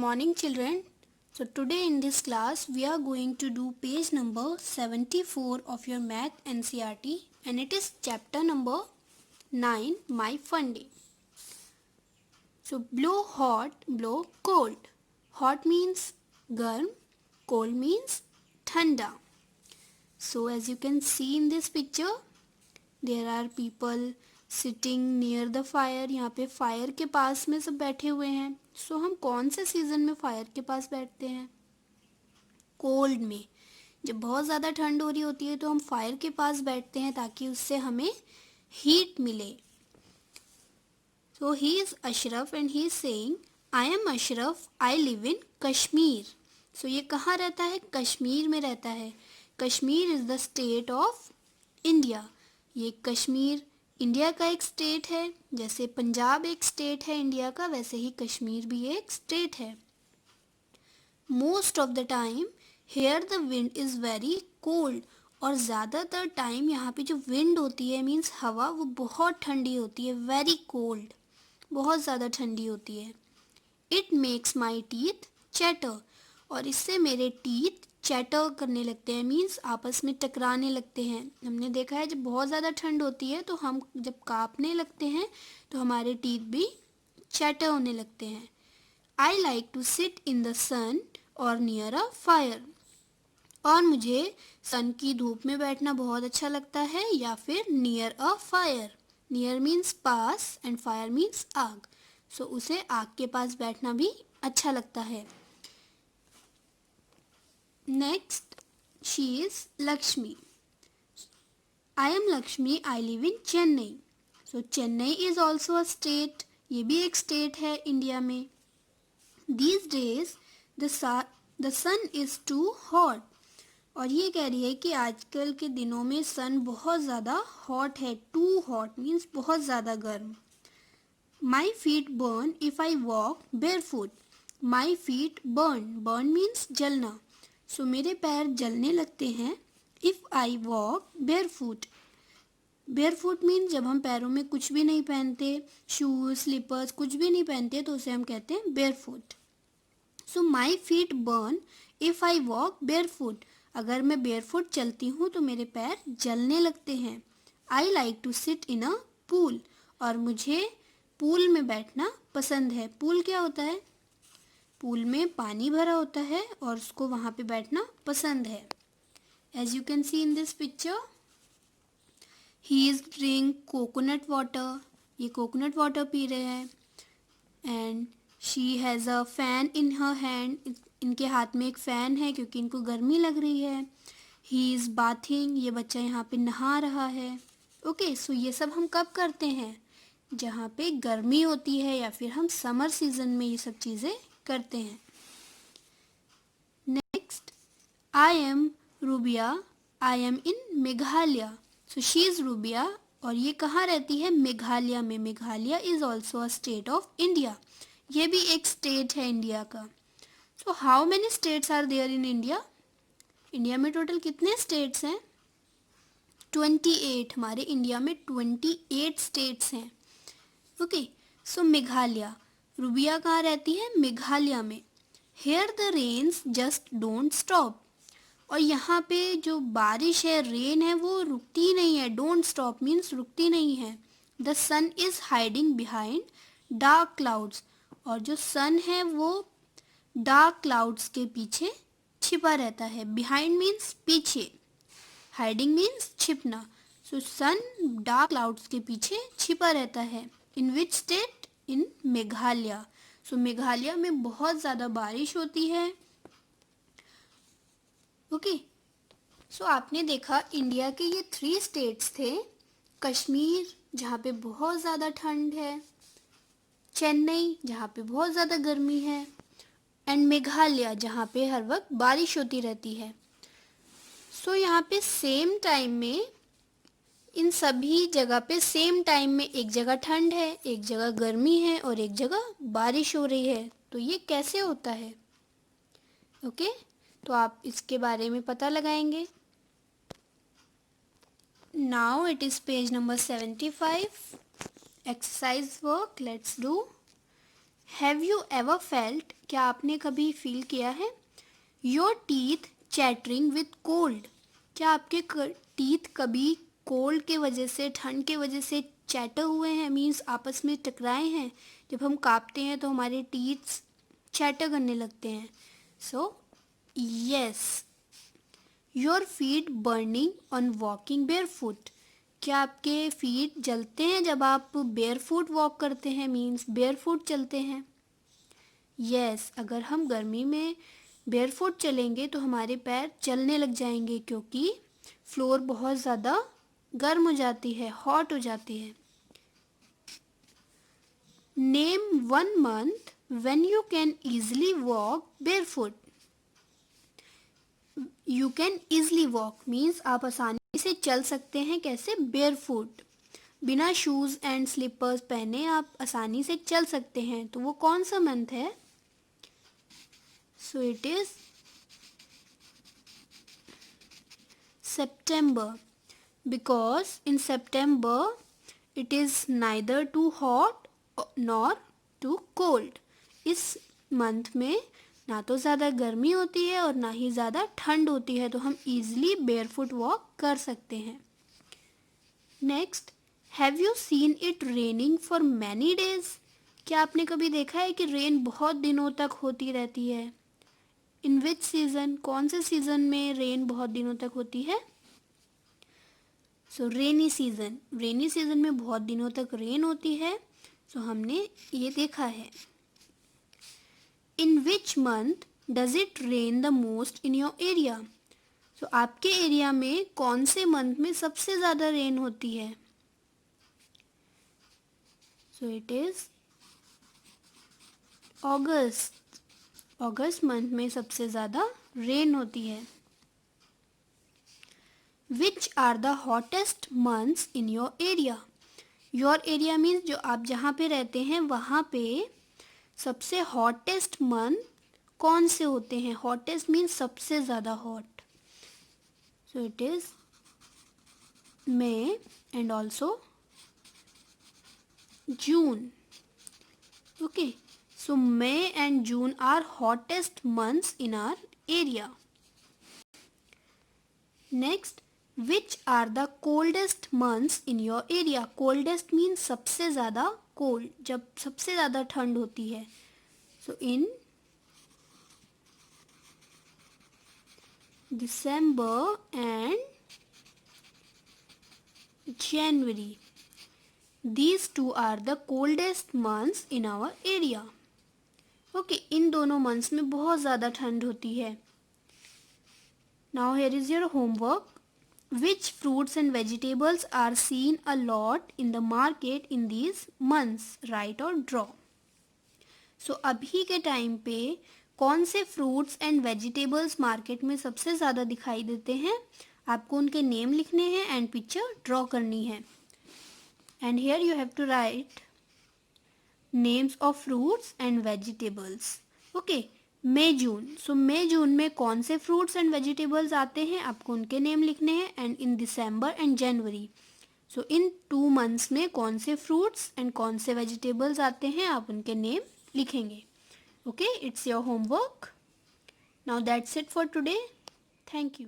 morning children. So today in this class we are going to do page number 74 of your math NCERT and it is chapter number 9 My Fun Day. So blow hot, blow cold. Hot means garm, cold means thanda. So as you can see in this picture there are people sitting near the fire. यहाँ पे fire के पास में सब बैठे हुए हैं. सो हम कौन से सीज़न में फायर के पास बैठते हैं? कोल्ड में. जब बहुत ज़्यादा ठंड हो रही होती है तो हम फायर के पास बैठते हैं ताकि उससे हमें हीट मिले. So he is Ashraf and he is saying I am Ashraf, I live in Kashmir. So ये कहाँ रहता है? कश्मीर में रहता है. Kashmir is the state of India. ये कश्मीर इंडिया का एक स्टेट है. जैसे पंजाब एक स्टेट है इंडिया का, वैसे ही कश्मीर भी एक स्टेट है. Most of the time here the wind is very cold. और ज़्यादातर टाइम यहाँ पे जो विंड होती है मीन्स हवा, वो बहुत ठंडी होती है. वेरी कोल्ड, बहुत ज़्यादा ठंडी होती है. It makes my teeth chatter. और इससे मेरे टीथ चैटर करने लगते हैं, मीन्स आपस में टकराने लगते हैं. हमने देखा है जब बहुत ज़्यादा ठंड होती है तो हम जब काँपने लगते हैं तो हमारे टीथ भी चैटर होने लगते हैं. I like to sit in the sun और नियर अ फायर. और मुझे सन की धूप में बैठना बहुत अच्छा लगता है या फिर near a fire. Near means pass and fire means आग. सो उसे आग के पास बैठना भी अच्छा लगता है. Next, she is Lakshmi. I am Lakshmi. I live in Chennai. So Chennai is also a state. ये भी एक state है इंडिया में. These days the sun is too hot. और ये कह रही है कि आजकल के दिनों में सन बहुत ज़्यादा hot है. Too hot means बहुत ज़्यादा गर्म. My feet burn if I walk barefoot. My feet burn. Burn means जलना. सो मेरे पैर जलने लगते हैं if I walk barefoot. Barefoot means जब हम पैरों में कुछ भी नहीं पहनते, शूज़ स्लीपर्स कुछ भी नहीं पहनते तो उसे हम कहते हैं barefoot. So my feet burn if I walk barefoot. अगर मैं बेयरफुट चलती हूँ तो मेरे पैर जलने लगते हैं. I like to sit in a pool. और मुझे पूल में बैठना पसंद है. पूल क्या होता है? पूल में पानी भरा होता है और उसको वहाँ पे बैठना पसंद है. As you can see in this picture he is drink coconut water. ये कोकोनट वाटर पी रहे हैं. And she has a fan in her hand. इनके हाथ में एक फ़ैन है क्योंकि इनको गर्मी लग रही है. He is bathing. ये बच्चा यहाँ पे नहा रहा है. ओके, सो ये सब हम कब करते हैं? जहाँ पे गर्मी होती है या फिर हम समर सीज़न में ये सब चीज़ें करते हैं. Next, I am Rubiya. I am in Meghalaya. So she is Rubiya और ये कहाँ रहती है? मेघालय में. Meghalaya is also a state of India. ये भी एक स्टेट है इंडिया का. So how many states are there in India? India में टोटल कितने स्टेट्स हैं? 28. हमारे इंडिया में 28 स्टेट्स हैं. ओके, सो मेघालय. रूबिया कहाँ रहती है? मेघालय में. Here the rains just don't stop. और यहाँ पे जो बारिश है, रेन है, वो रुकती नहीं है. डोंट स्टॉप मीन्स रुकती नहीं है. The sun is hiding behind dark clouds. और जो सन है वो डार्क क्लाउड्स के पीछे छिपा रहता है. बिहाइंड मीन्स पीछे, हाइडिंग मीन्स छिपना. सो सन डार्क क्लाउड्स के पीछे छिपा रहता है. In which state? इन मेघालय. सो मेघालय में बहुत ज़्यादा बारिश होती है. ओके, सो आपने देखा इंडिया के ये 3 स्टेट्स थे. कश्मीर जहाँ पे बहुत ज़्यादा ठंड है, चेन्नई जहाँ पे बहुत ज़्यादा गर्मी है, एंड मेघालय जहाँ पे हर वक्त बारिश होती रहती है. सो यहाँ पे सेम टाइम में इन सभी जगह पे सेम टाइम में एक जगह ठंड है, एक जगह गर्मी है और एक जगह बारिश हो रही है. तो ये कैसे होता है? ओके, तो आप इसके बारे में पता लगाएंगे. Now it is page number 75. Exercise work. Let's do. Have you ever felt, क्या आपने कभी फील किया है? Your teeth chattering with cold, क्या आपके टीथ कभी कोल्ड के वजह से, ठंड के वजह से चैटर हुए हैं, मीन्स आपस में टकराए हैं? जब हम कांपते हैं तो हमारे टीथ चैटर करने लगते हैं. So yes. Your feet burning on walking barefoot, क्या आपके फीट जलते हैं जब आप बेयरफुट वॉक करते हैं, मीन्स बेयरफुट चलते हैं? यस. अगर हम गर्मी में बेयरफुट चलेंगे तो हमारे पैर जलने लग जाएंगे क्योंकि फ्लोर बहुत ज़्यादा गर्म हो जाती है, हॉट हो जाती है. Name one month when you can easily walk barefoot. You can easily walk means आप आसानी से चल सकते हैं. कैसे? बेयरफुट, बिना शूज़ एंड स्लीपर्स पहने आप आसानी से चल सकते हैं. तो वो कौन सा मंथ है? So it is September, because in September it is neither too hot nor too cold. इस मंथ में ना तो ज़्यादा गर्मी होती है और ना ही ज़्यादा ठंड होती है, तो हम easily barefoot walk कर सकते हैं. Next, have you seen it raining for many days, क्या आपने कभी देखा है कि रेन बहुत दिनों तक होती रहती है? इन विच सीज़न, कौन से सीज़न में रेन बहुत दिनों तक होती है? सो रेनी सीज़न, रेनी सीज़न में बहुत दिनों तक रेन होती है. सो हमने ये देखा है. In which month does it rain the most in your area, so आपके एरिया में कौन से मंथ में सबसे ज़्यादा रेन होती है? So it is August. August month में सबसे ज़्यादा रेन होती है. Which are the hottest months in your area, your area means जो आप जहाँ पे रहते हैं वहाँ पे सबसे हॉटेस्ट मंथ कौन से होते हैं? हॉटेस्ट मीन्स सबसे ज़्यादा hot. So it is May and also June. Okay, so May and June are hottest months in our area. Next, which are the coldest months in your area? Coldest means सबसे ज़्यादा cold, जब सबसे ज़्यादा ठंड होती है. So in December and January. These two are the coldest months in our area. Okay, इन दोनों मंथ्स में बहुत ज़्यादा ठंड होती है. Now here is your homework. Which fruits and vegetables are seen a lot in the market in these months, write और draw. So अभी के टाइम पे कौन से फ्रूट्स एंड वेजिटेबल्स मार्केट में सबसे ज़्यादा दिखाई देते हैं? आपको उनके नेम लिखने हैं एंड पिक्चर ड्रॉ करनी है. And here you have to write names of fruits and vegetables. Okay, May June. So मई जून में कौन से फ्रूट्स एंड वेजिटेबल्स आते हैं, आपको उनके नेम लिखने हैं. And in December and January, so in 2 months में कौन से फ्रूट्स एंड कौन से वेजिटेबल्स आते हैं, आप उनके नेम लिखेंगे. Okay, it's your homework. Now that's it for today. Thank you.